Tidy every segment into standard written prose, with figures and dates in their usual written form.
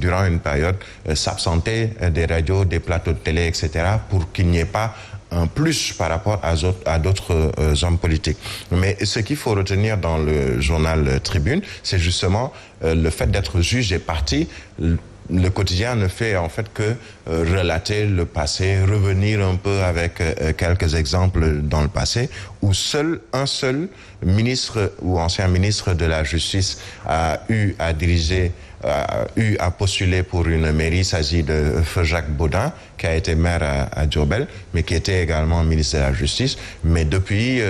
durant une période, s'absenter des radios, des plateaux de télé, etc., pour qu'il n'y ait pas un plus par rapport à d'autres hommes politiques. Mais ce qu'il faut retenir dans le journal Tribune, c'est justement le fait d'être juge et partie. Le quotidien ne fait en fait que relater le passé, revenir un peu avec quelques exemples dans le passé, où un seul ministre ou ancien ministre de la Justice a eu à diriger, à postuler pour une mairie. Il s'agit de Feu Jacques Baudin, qui a été maire à Diourbel, mais qui était également ministre de la Justice. Mais depuis,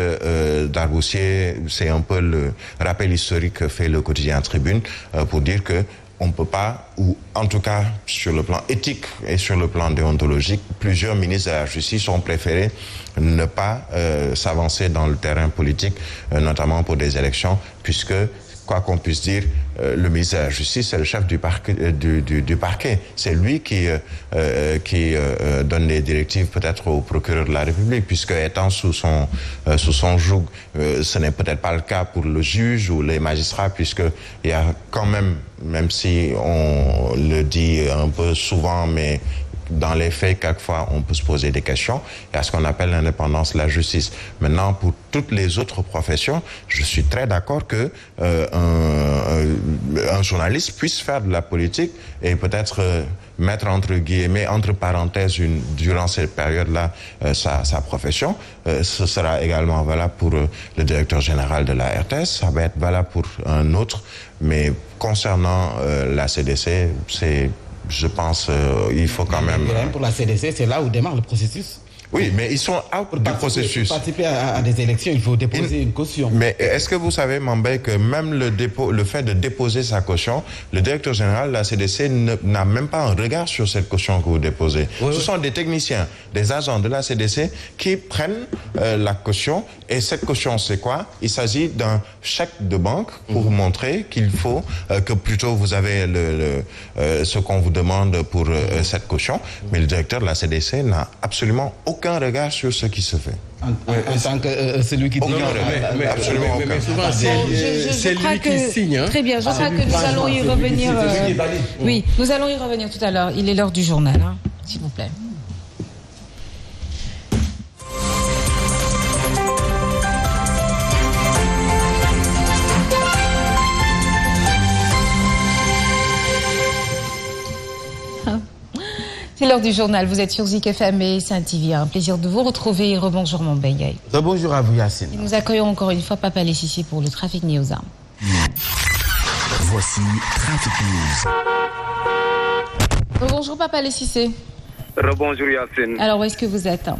Darboussier, c'est un peu le rappel historique que fait le quotidien Tribune pour dire que on ne peut pas, ou en tout cas sur le plan éthique et sur le plan déontologique, plusieurs ministres de la Justice ont préféré ne pas s'avancer dans le terrain politique, notamment pour des élections, puisque, quoi qu'on puisse dire, le ministre de la Justice, c'est le chef du parquet. C'est lui qui donne les directives peut-être au procureur de la République, puisque étant sous son joug, ce n'est peut-être pas le cas pour le juge ou les magistrats, puisqu'il y a quand même si on le dit un peu souvent, mais dans les faits, quelquefois, on peut se poser des questions. Il y a ce qu'on appelle l'indépendance de la justice. Maintenant, pour toutes les autres professions, je suis très d'accord que un journaliste puisse faire de la politique et peut-être mettre entre parenthèses durant cette période-là sa profession. Ce sera également valable pour le directeur général de la RTS. Ça va être valable pour un autre. Mais concernant la CDC, je pense il faut quand même... Pour la CDC, c'est là où démarre le processus. Oui, mais ils sont out du processus. Pour participer à des élections, il faut déposer une caution. Mais est-ce que vous savez, Mambay, que même le fait de déposer sa caution, le directeur général de la CDC n'a même pas un regard sur cette caution que vous déposez. Oui, Ce sont des techniciens, des agents de la CDC qui prennent la caution. Et cette caution, c'est quoi? Il s'agit d'un chèque de banque pour montrer qu'il faut que plutôt vous avez ce qu'on vous demande pour cette caution. Mais le directeur de la CDC n'a absolument aucun regard sur ce qui se fait. En tant que celui qui dit mais souvent c'est lui qui signe. Hein. Très bien, je crois que nous allons y revenir. Oui, nous allons y revenir tout à l'heure. Il est l'heure du journal, hein, s'il vous plaît. C'est l'heure du journal. Vous êtes sur Zik FM et Saint-TV. Un plaisir de vous retrouver. Rebonjour mon Bengaï. Bonjour à vous Yacine. Et nous accueillons encore une fois Papa Lessissé pour le Trafic News. Voici Trafic News. Bonjour Papa Lessissé. Rebonjour Yacine. Alors où est-ce que vous êtes?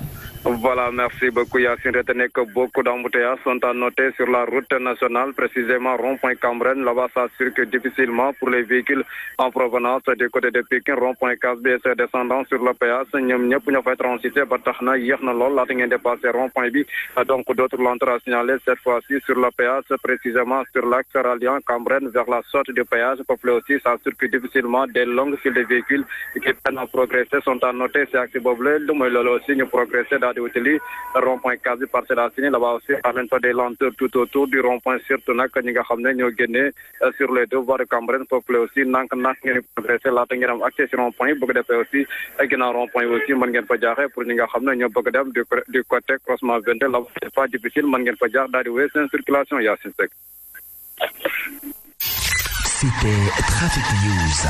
Voilà, merci beaucoup Yacine. Retenez que beaucoup d'embouteillages sont à noter sur la route nationale, précisément rond-point Cambren. Là-bas, ça circule difficilement pour les véhicules en provenance du côté de Pékin, rond-point KSBS descendant sur le péage. Nous avons transité, Batahna, hier, nous avons dépassé rond-point B. Donc, d'autres lenteurs à signaler cette fois-ci sur le péage, précisément sur l'axe ralliant Cambren vers la sortie du péage. Peuplé aussi, ça circule difficilement. Des longues files de véhicules qui peine à progresser sont à noter. C'est axé boblé. Nous aussi, nous progresser dans des hôtels. Rond-point quasi parcelle là-bas aussi, amène pas des lenteurs tout autour du rond-point, surtout nak ñi nga xamné ñoo génné sur les deux voies de Cambren peuple aussi nank ngeen progresser la ngeen am accès sur rond-point bëgg défé aussi gëna rond-point aussi mën ngeen fa jaxé pour ñi nga xamné ñoo bëgg dem du côté croisement 22 là c'est pas difficile mën ngeen fa jax daal di wé sen circulation Yacine Seck. C'était Trafic News.